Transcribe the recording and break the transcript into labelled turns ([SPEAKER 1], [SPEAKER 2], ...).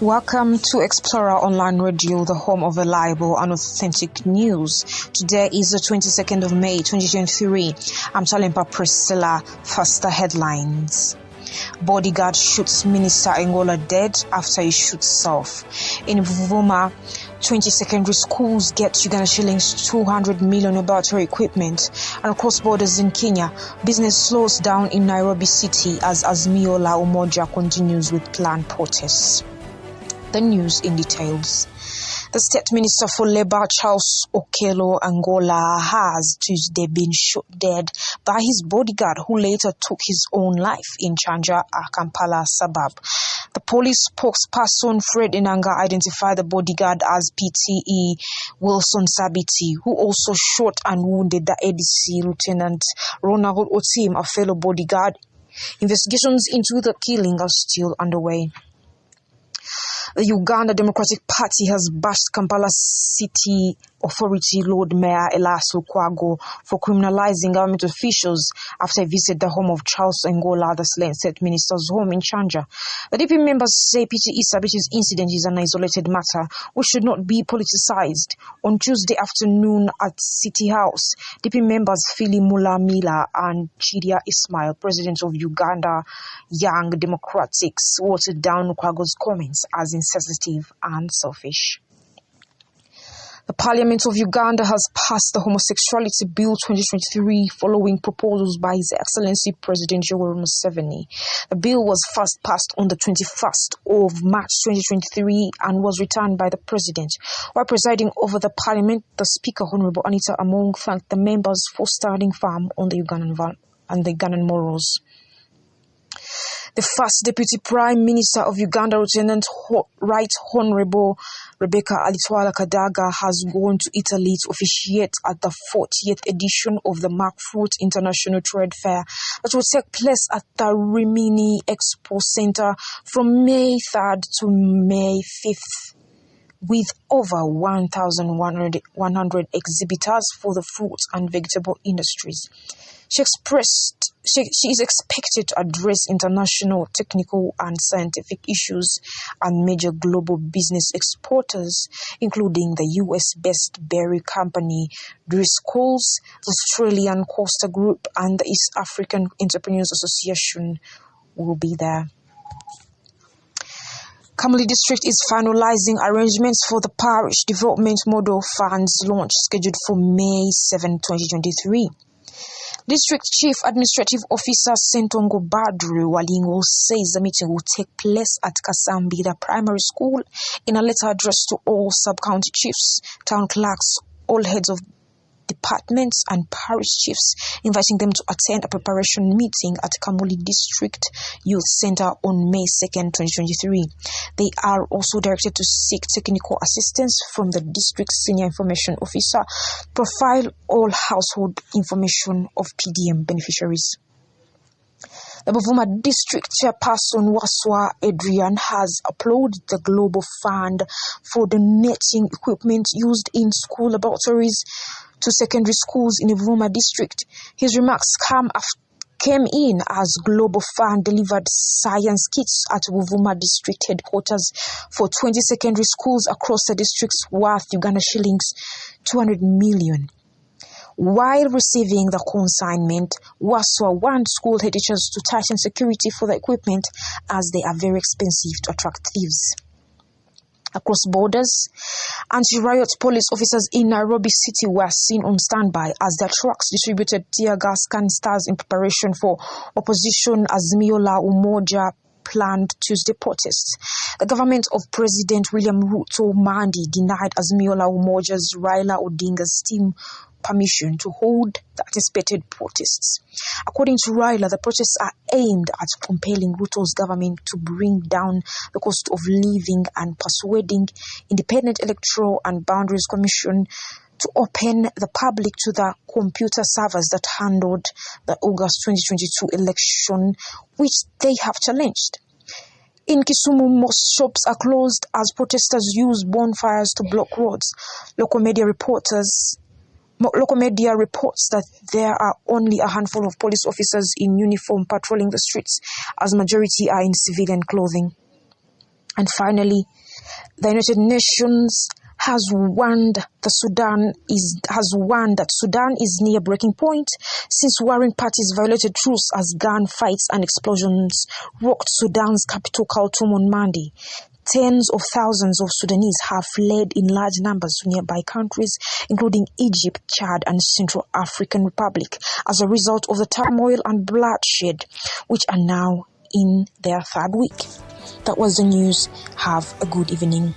[SPEAKER 1] Welcome to Explorer Online Radio, the home of reliable and authentic news. Today is the 22nd of May, 2023. I'm Talimpa Priscilla. First, the headlines. Bodyguard shoots Minister Angola dead after he shoots self. In Vuvuma, 20 secondary schools get Uganda shillings 200 million laboratory equipment. And across borders in Kenya, business slows down in Nairobi City as Azimio la Umoja continues with planned protests. The news in details. The State Minister for Labour, Charles Okello Angola, has Tuesday been shot dead by his bodyguard, who later took his own life in Chanja, a Kampala suburb. The police spokesperson Fred Enanga identified the bodyguard as PTE Wilson Sabiti, who also shot and wounded the ADC Lieutenant Ronald Otim, a fellow bodyguard. Investigations into the killing are still underway. The Uganda Democratic Party has bashed Kampala City Authority Lord Mayor Elias Lukwago for criminalizing government officials after he visited the home of Charles Angola, the slain State Minister's home in Chanja. The DP members say PTE Sabiti's incident is an isolated matter which should not be politicized. On Tuesday afternoon at City House, DP members Phili Mulamila and Chidia Ismail, president of Uganda Young Democrats, watered down Lukwago's comments as insensitive and selfish. The Parliament of Uganda has passed the Homosexuality Bill 2023 following proposals by His Excellency President Yoweri Museveni. The bill was first passed on the 21st of March 2023 and was returned by the President. While presiding over the Parliament, the Speaker, Honorable Anita Among, thanked the members for standing firm on the Ugandan morals. The first Deputy Prime Minister of Uganda, Lieutenant Right Honorable Rebecca Alitwala Kadaga, has gone to Italy to officiate at the 40th edition of the Mark Fruit International Trade Fair that will take place at the Rimini Expo Center from May 3rd to May 5th. With over 1,100 exhibitors for the fruit and vegetable industries. She is expected to address international, technical, and scientific issues and major global business exporters, including the US-based berry company Driscoll's, the Australian Costa Group, and the East African Entrepreneurs Association will be there. Kamuli District is finalizing arrangements for the Parish Development Model Funds launch scheduled for May 7, 2023. District Chief Administrative Officer Sentongo Badru Walingo says the meeting will take place at Kasambira Primary School in a letter addressed to all sub-county chiefs, town clerks, all heads of departments and parish chiefs, inviting them to attend a preparation meeting at Kamuli District Youth Center on May 2nd, 2023. They are also directed to seek technical assistance from the district senior information officer, profile all household information of PDM beneficiaries. The Buvuma District Chairperson Waswa Adrian has applauded the Global Fund for donating equipment used in school laboratories to secondary schools in the Buvuma District. His remarks came in as Global Fund delivered science kits at Buvuma District headquarters for 20 secondary schools across the districts worth Uganda shillings 200 million. While receiving the consignment, Waswa warned school head teachers to tighten security for the equipment as they are very expensive to attract thieves. Across borders, anti-riot police officers in Nairobi City were seen on standby as their trucks distributed tear gas canisters in preparation for opposition Azimio la Umoja planned Tuesday protests. The government of President William Ruto Mandi denied Azimio la Umoja's Raila Odinga's team permission to hold the anticipated protests. According to Raila, the protests are aimed at compelling Ruto's government to bring down the cost of living and persuading Independent Electoral and Boundaries Commission to open the public to the computer servers that handled the August 2022 election, which they have challenged. In Kisumu, most shops are closed as protesters use bonfires to block roads. Local media reports that there are only a handful of police officers in uniform patrolling the streets, as majority are in civilian clothing. And finally, the United Nations has warned that Sudan is near breaking point since warring parties violated truce as gunfights and explosions rocked Sudan's capital Khartoum on Monday. Tens of thousands of Sudanese have fled in large numbers to nearby countries, including Egypt, Chad, and Central African Republic, as a result of the turmoil and bloodshed, which are now in their third week. That was the news. Have a good evening.